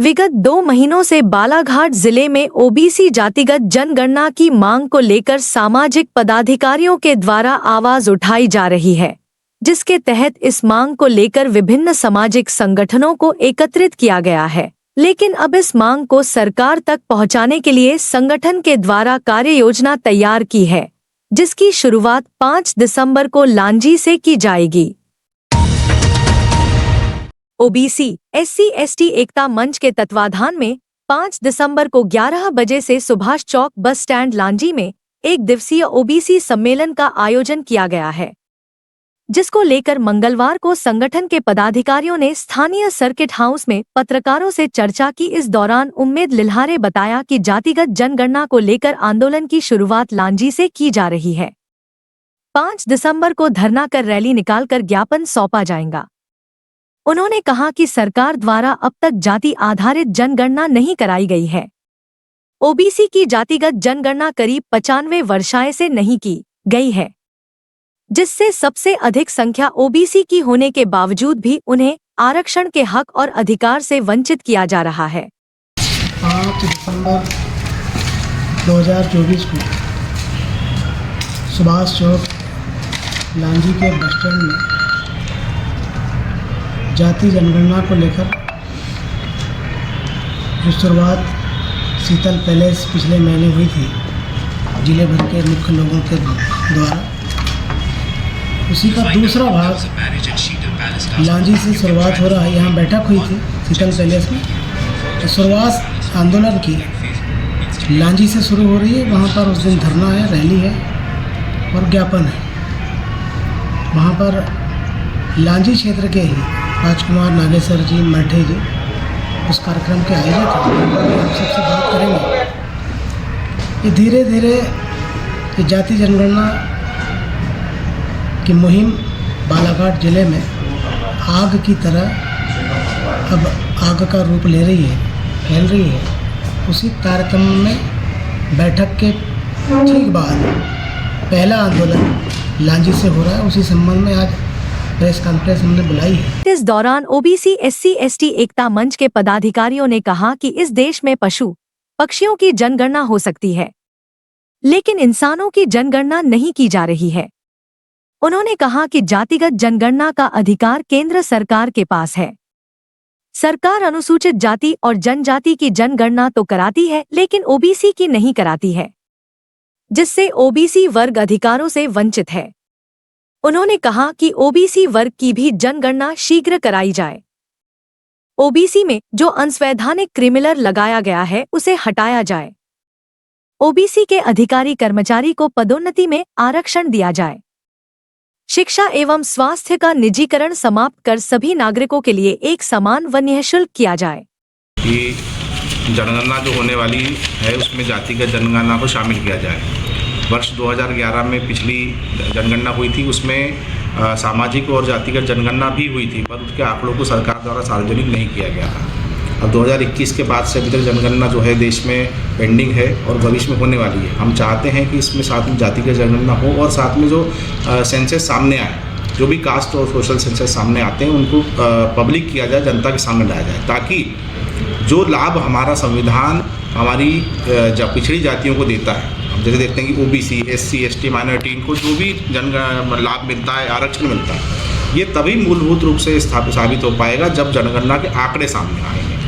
विगत 2 महीनों से बालाघाट जिले में ओबीसी जातिगत जनगणना की मांग को लेकर सामाजिक पदाधिकारियों के द्वारा आवाज उठाई जा रही है, जिसके तहत इस मांग को लेकर विभिन्न सामाजिक संगठनों को एकत्रित किया गया है। लेकिन अब इस मांग को सरकार तक पहुंचाने के लिए संगठन के द्वारा कार्य योजना तैयार की है, जिसकी शुरुआत 5 दिसंबर को लांजी से की जाएगी। ओबीसी एससी एसटी एकता मंच के तत्वाधान में 5 दिसंबर को 11 बजे से सुभाष चौक बस स्टैंड लांजी में एक दिवसीय ओबीसी सम्मेलन का आयोजन किया गया है, जिसको लेकर मंगलवार को संगठन के पदाधिकारियों ने स्थानीय सर्किट हाउस में पत्रकारों से चर्चा की। इस दौरान उम्मेद लिल्हारे बताया कि जातिगत जनगणना को लेकर आंदोलन की शुरुआत लांजी से की जा रही है। 5 दिसंबर को धरना कर रैली निकालकर ज्ञापन सौंपा जाएगा। उन्होंने कहा कि सरकार द्वारा अब तक जाति आधारित जनगणना नहीं कराई गई है। ओबीसी की जातिगत जनगणना करीब 95 वर्षाएं से नहीं की गई है, जिससे सबसे अधिक संख्या ओबीसी की होने के बावजूद भी उन्हें आरक्षण के हक और अधिकार से वंचित किया जा रहा है। 5 दिसंबर 2024 को सुभाष चौक लांजी के बस स्टैंड में जाति जनगणना को लेकर जो शुरुआत शीतल पैलेस पिछले महीने हुई थी जिले भर के मुख्य लोगों के द्वारा, उसी का दूसरा भाग लांजी से शुरुआत हो रहा है। यहाँ बैठक हुई थी शीतल पैलेस में, तो शुरुआत आंदोलन की लांजी से शुरू हो रही है। वहाँ पर उस दिन धरना है, रैली है और ज्ञापन है। वहाँ पर लांजी क्षेत्र के ही राजकुमार नागेश्वर जी मराठे जी उस कार्यक्रम के आयोजक हैं। आप सबसे बात करेंगे कि धीरे धीरे ये जाति जनगणना की मुहिम बालाघाट जिले में आग की तरह अब आग का रूप ले रही है, फैल रही है। उसी कार्यक्रम में बैठक के ठीक बाद पहला आंदोलन लांजी से हो रहा है। उसी संबंध में आज प्रेस कॉन्फ्रेंस हमने बुलाई है। इस दौरान ओबीसी एससी एसटी एकता मंच के पदाधिकारियों ने कहा कि इस देश में पशु पक्षियों की जनगणना हो सकती है, लेकिन इंसानों की जनगणना नहीं की जा रही है। उन्होंने कहा कि जातिगत जनगणना का अधिकार केंद्र सरकार के पास है। सरकार अनुसूचित जाति और जनजाति की जनगणना तो कराती है, लेकिन ओबीसी की नहीं कराती है, जिससे ओबीसी वर्ग अधिकारों से वंचित है। उन्होंने कहा कि ओबीसी वर्ग की भी जनगणना शीघ्र कराई जाए। ओबीसी में जो अनसंवैधानिक क्रिमिनल लगाया गया है उसे हटाया जाए। ओबीसी के अधिकारी कर्मचारी को पदोन्नति में आरक्षण दिया जाए। शिक्षा एवं स्वास्थ्य का निजीकरण समाप्त कर सभी नागरिकों के लिए एक समान व निःशुल्क किया जाए। ये जनगणना जो होने वाली है उसमें जातिगत जनगणना को शामिल किया जाए। वर्ष 2011 में पिछली जनगणना हुई थी, उसमें सामाजिक और जातिगत जनगणना भी हुई थी, पर उसके आंकड़ों को सरकार द्वारा सार्वजनिक नहीं किया गया था। अब 2021 के बाद से अभी तक जनगणना जो है देश में पेंडिंग है और भविष्य में होने वाली है। हम चाहते हैं कि इसमें साथ में जातिगत जनगणना हो और साथ में जो सेंसस सामने आए, जो भी कास्ट और सोशल सेंसस सामने आते हैं उनको पब्लिक किया जाए, जनता के सामने लाया जाए, ताकि जो लाभ हमारा संविधान हमारी पिछड़ी जातियों को देता है, हम जैसे देखते हैं कि ओबीसी एससी एसटी माइनॉरिटी इनको जो भी लाभ मिलता है, आरक्षण मिलता है, ये तभी मूलभूत रूप से साबित हो पाएगा जब जनगणना के आंकड़े सामने आएंगे।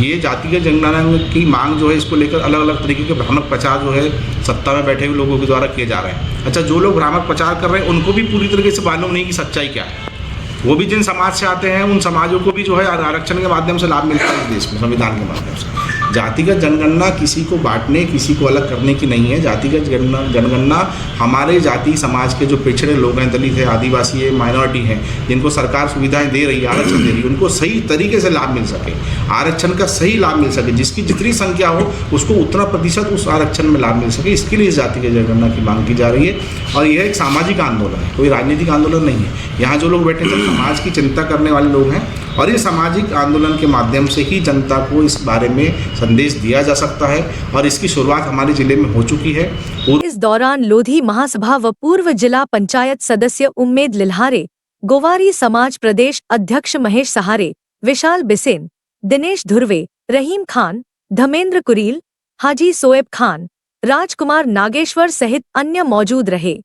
ये जातिगत जनगणना की मांग जो है इसको लेकर अलग अलग तरीके के भ्रामक प्रचार जो है सत्ता में बैठे हुए लोगों के द्वारा किए जा रहे हैं। अच्छा, जो लोग भ्रामक प्रचार कर रहे हैं उनको भी पूरी तरीके से मालूम नहीं कि सच्चाई क्या है। वो भी जिन समाज से आते हैं उन समाजों को भी जो है आरक्षण के माध्यम से लाभ मिलता है इस देश में, संविधान के माध्यम से। जातिगत जनगणना किसी को बांटने, किसी को अलग करने की नहीं है। जातिगत जनगणना हमारे जाति समाज के जो पिछड़े लोग हैं, दलित है, आदिवासी है, माइनॉरिटी हैं, जिनको सरकार सुविधाएं दे रही है, आरक्षण दे रही है, उनको सही तरीके से लाभ मिल सके, आरक्षण का सही लाभ मिल सके, जिसकी जितनी संख्या हो उसको उतना प्रतिशत उस आरक्षण में लाभ मिल सके, इसके लिए जातिगत जनगणना की मांग की जा रही है। और यह एक सामाजिक आंदोलन है, कोई राजनीतिक आंदोलन नहीं है। यहाँ जो लोग बैठे हैं समाज की चिंता करने वाले लोग हैं और ये सामाजिक आंदोलन के माध्यम से ही जनता को इस बारे में संदेश दिया जा सकता है और इसकी शुरुआत हमारे जिले में हो चुकी है। इस दौरान लोधी महासभा व पूर्व जिला पंचायत सदस्य उम्मेद लिल्हारे, गोवारी समाज प्रदेश अध्यक्ष महेश सहारे, विशाल बिसेन, दिनेश धुर्वे, रहीम खान, धर्मेंद्र कुरील, हाजी सोएब खान, राजकुमार नागेश्वर सहित अन्य मौजूद रहे।